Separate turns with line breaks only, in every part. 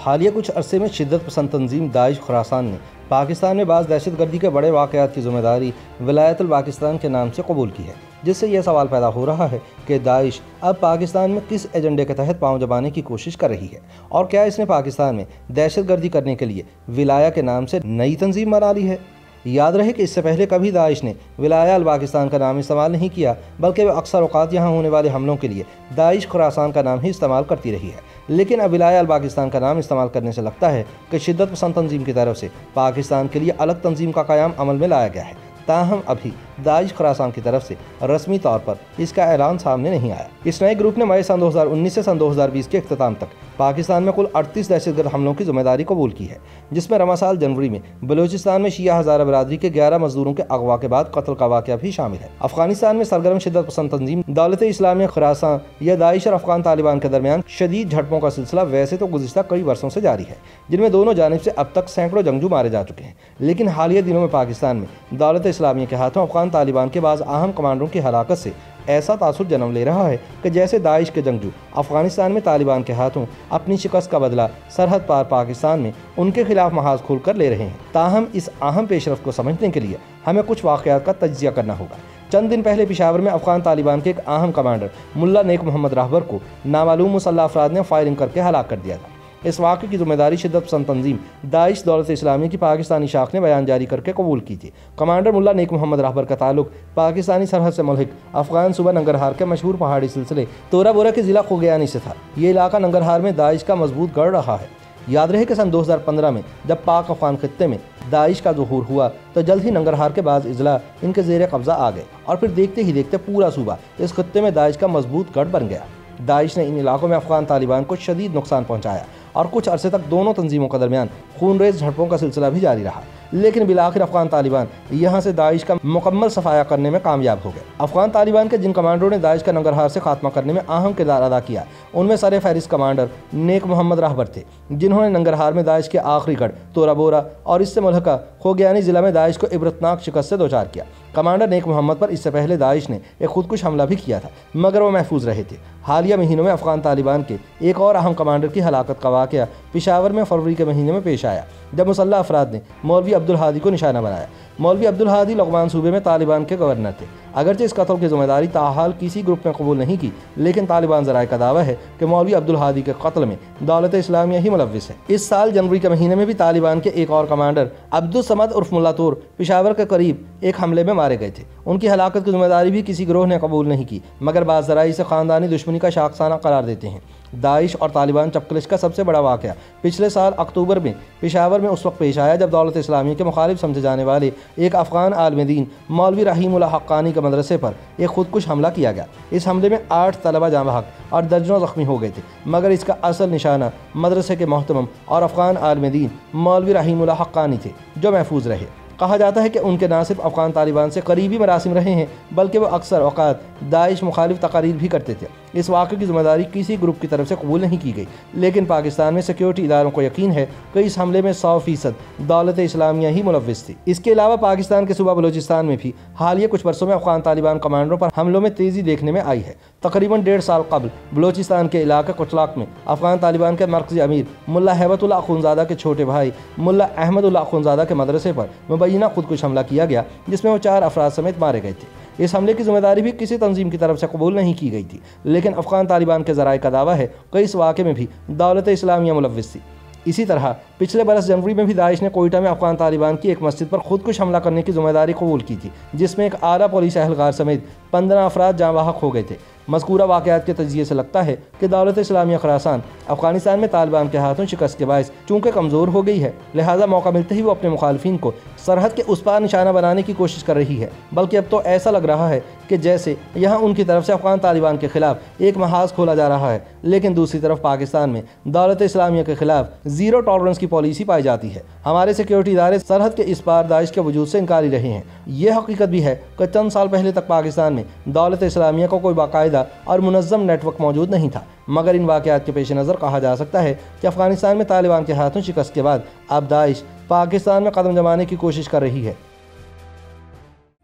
हालिया कुछ अरसे में शिद्दत पसंद तंजीम दाइश खुरासान ने पाकिस्तान में बाज़ दहशतगर्दी के बड़े वाक़यात की ज़िम्मेदारी विलायतुल पाकिस्तान के नाम से कबूल की है, जिससे यह सवाल पैदा हो रहा है कि दाइश अब पाकिस्तान में किस एजेंडे के तहत पांव जमाने की कोशिश कर रही है और क्या इसने पाकिस्तान में दहशतगर्दी करने के लिए विलाया के नाम से नई तंजीम बना ली है। याद रहे कि इससे पहले कभी दाइश ने विलाया अल पाकिस्तान का नाम इस्तेमाल नहीं किया, बल्कि वह अक्सर औकात यहाँ होने वाले हमलों के लिए दाइश खुरासान का नाम ही इस्तेमाल करती रही है। लेकिन अब विलाया अल पाकिस्तान का नाम इस्तेमाल करने से लगता है कि शिद्दत पसंद तंजीम की तरफ से पाकिस्तान के लिए अलग तंजीम का क़याम अमल में लाया गया है। ताहम अभी दाइश खुरासान की तरफ से रस्मी तौर पर इसका ऐलान सामने नहीं आया। इस नए ग्रुप ने मई सन 2019 से सन 2020 के अख्ताम तक पाकिस्तान में कुल 38 दहशतगर्द हमलों की जिम्मेदारी कबूल की है, जिसमें रवा साल जनवरी में बलूचिस्तान में शिया हज़ारा बरादरी के 11 मजदूरों के अगवा के बाद कत्ल का वाक़या भी शामिल है। अफगानिस्तान में सरगर्म शिद्दत पसंद तंजीम दौलत इस्लामिया खुरासान या दाइश और अफगान तालिबान के दरमियान शदीद झड़पों का सिलसिला वैसे तो गुज़िश्ता कई वर्षों से जारी है, जिनमें दोनों जानिब से अब तक सैकड़ों जंगजू मारे जा चुके हैं। लेकिन हालिया दिनों में पाकिस्तान में दौलत इस्लामिया के हाथों अफगान तालिबान के बाज़ अहम कमांडरों की हलाकत से ऐसा तासुर जन्म ले रहा है कि जैसे दाइश के जंगजू अफगानिस्तान में तालिबान के हाथों अपनी शिकस्त का बदला सरहद पार पाकिस्तान में उनके खिलाफ महाज खोल कर ले रहे हैं। ताहम इस अहम पेशरफ को समझने के लिए हमें कुछ वाक़यात का तज्जिया करना होगा। चंद दिन पहले पेशावर में अफगान तालिबान के एक अहम कमांडर मुल्ला नेक मोहम्मद राहबर को नामालूम मुसल्लह अफराद ने फायरिंग करके हलाक कर दिया था। इस वाक़े की जिम्मेदारी शिद्दत पसंद तंजीम दाइश दौलत इस्लामी की पाकिस्तानी शाख ने बयान जारी करके कबूल की थी। कमांडर मुल्ला नेक मोहम्मद राहबर का ताल्लुक पाकिस्तानी सरहद से मुल्हिक अफगान सूबा नंगरहार के मशहूर पहाड़ी सिलसिले तोरा बोरा के ज़िला खुगयानी से था। ये इलाका नंगरहार में दाइश का मजबूत गढ़ रहा है। याद रहे कि सन 2015 में जब पाक अफगान खित्ते में दाइश का ज़ुहूर हुआ तो जल्द ही नंगरहार के बाद अजला इनके ज़ेर कब्ज़ा आ गए और फिर देखते ही देखते पूरा सूबा इस खित्ते में दाइश का मजबूत गढ़ बन गया। दाइश ने इन इलाकों में अफगान तालिबान को शदीद नुकसान पहुँचाया और कुछ अरसे तक दोनों तंजीमों के दरमियान खूनरेज झड़पों का सिलसिला भी जारी रहा। लेकिन बिलाखिर अफगान तालिबान यहाँ से दाइश का मुकम्मल सफाया करने में कामयाब हो गए। अफगान तालिबान के जिन कमांडरों ने दाइश का नंगरहार से खात्मा करने में अहम किरदार अदा किया, उनमें सर फहरिस्त कमांडर नेक मोहम्मद राहबर थे, जिन्होंने नंगरहार में दाइश के आखिरी गढ़ तोरा बोरा और इससे मुल्हका खोगयानी ज़िला में दाइश को इबरतनाक शिकस्त से दोचार किया। कमांडर नेक मोहम्मद पर इससे पहले दाइश ने एक खुदकुश हमला भी किया था, मगर वो महफूज रहे थे। हालिया महीनों में अफगान तालिबान के एक और अहम कमांडर की हलाकत का वाक़या पेशावर में फरवरी के महीने में पेश आया, जब मुसल्लह अफराद ने मौलवी अब्दुल हादी को निशाना बनाया। मौलवी अब्दुल हादी लुघमान सूबे में तालिबान के गवर्नर थे। अगरचे इस कत्ल की जिम्मेदारी ताहाल किसी ग्रुप ने कबूल नहीं की, लेकिन तालिबान ज़राए का दावा है कि मौलवी अब्दुल हादी के कत्ल में दौलत इस्लामिया ही मुलव्विस है। इस साल जनवरी के महीने में भी तालिबान के एक और कमांडर अब्दुल समद उर्फ मुल्ला तोर पेशावर के करीब एक हमले में मारे गए थे। उनकी हलाकत की जिम्मेदारी भी किसी गिरोह ने कबूल नहीं की, मगर बाज़ ज़राए इसे ख़ानदानी दुश्मनी का शाखसाना करार देते हैं। दाइश और तालिबान चपकलिश का सबसे बड़ा वाक़या पिछले साल अक्टूबर में पेशावर में उस वक्त पेश आया जब दौलत इस्लामी के मुखालिफ समझे जाने वाले एक अफ़गान आलिम दीन मौलवी रहीमुल्लाह हक्कानी के मदरसे पर एक खुदकुश हमला किया गया। इस हमले में 8 तलबा जाँ बहक और दर्जनों ज़ख्मी हो गए थे, मगर इसका असल निशाना मदरसे के मोहतरम और अफ़गान आलिम दीन मौलवी रहीमुल्लाह हक्कानी थे, जो महफूज रहे। कहा जाता है कि उनके ना सिर्फ अफ़गान तालिबान से करीबी मरासिम रहे हैं, बल्कि वो अक्सर औकात दाइश मुखालिफ तकारीर भी करते थे। इस वाक़े की जिम्मेदारी किसी ग्रुप की तरफ से कबूल नहीं की गई, लेकिन पाकिस्तान में सिक्योरिटी इदारों को यकीन है कि इस हमले में 100% दौलत इस्लामिया ही मुलव्विस थी। इसके अलावा पाकिस्तान के सूबा बलूचिस्तान में भी हालिया कुछ वर्षों में अफ़गान तालिबान कमांडरों पर हमलों में तेज़ी देखने में आई है। तकरीबन 1.5 साल कबल बलूचिस्तान के इलाके कुचलाक में अफ़गान तालिबान के मरकज़ी अमीर मुल्ला हैबतुल्लाह अख़ुंज़ादा के छोटे भाई मुल्ला अहमदुल्लाह अख़ुंज़ादा के मदरसे पर मुबैना खुदकुश हमला किया गया, जिसमें वो 4 अफराद समेत मारे गए थे। इस हमले की जिम्मेदारी भी किसी तंजीम की तरफ से कबूल नहीं की गई थी, लेकिन अफ़गान तालिबान के ज़राए का दावा है कि इस वाक़े में भी दौलत इस्लामिया मुलव्विस थी। इसी तरह पिछले बरस जनवरी में भी दाइश ने कोयटा में अफ़गान तालिबान की एक मस्जिद पर खुदकुश हमला करने की जिम्मेदारी कबूल की थी, जिसमें एक आला पुलिस एहलकार समेत 15 अफराद जाँ बहक हो गए थे। मज़कूरा वाक़यात के तजिए से लगता है कि दौलत इस्लामिया खुरासान अफ़गानिस्तान में तालिबान के हाथों शिकस्त के बायस चूँकि कमज़ोर हो गई है, लिहाजा मौका मिलते ही वो अपने मुखालफिन को सरहद के उस पार निशाना बनाने की कोशिश कर रही है। बल्कि अब तो ऐसा लग रहा है कि जैसे यहाँ उनकी तरफ से अफ़गान तालिबान के खिलाफ एक महाज खोला जा रहा है, लेकिन दूसरी तरफ पाकिस्तान में दौलत इस्लामिया के खिलाफ ज़ीरो टॉलरेंस की पॉलिसी पाई जाती है। हमारे सिक्योरिटी इदारे सरहद के इस पार दाइश के वजूद से इनकारी रहे हैं। यह हकीकत भी है कि चंद साल पहले तक पाकिस्तान में दौलत इस्लामिया को कोई बाकायदा और मुनज़्ज़म नेटवर्क मौजूद नहीं था, मगर इन वाक़यात के पेश नज़र कहा जा सकता है कि अफ़गानिस्तान में तालिबान के हाथों शिकस्त के बाद अब दाइश पाकिस्तान में कदम जमाने की कोशिश कर रही है।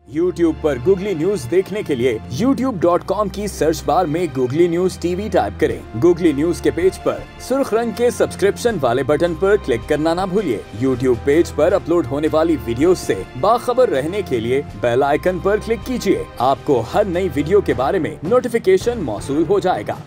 YouTube पर गूगली न्यूज देखने के लिए youtube.com की सर्च बार में गूगली न्यूज टीवी टाइप करें। गूगली न्यूज के पेज पर सुर्ख रंग के सब्सक्रिप्शन वाले बटन पर क्लिक करना ना भूलिए। YouTube पेज पर अपलोड होने वाली वीडियोस से बाखबर रहने के लिए बेल आइकन पर क्लिक कीजिए। आपको हर नई वीडियो के बारे में नोटिफिकेशन मौसूल हो जाएगा।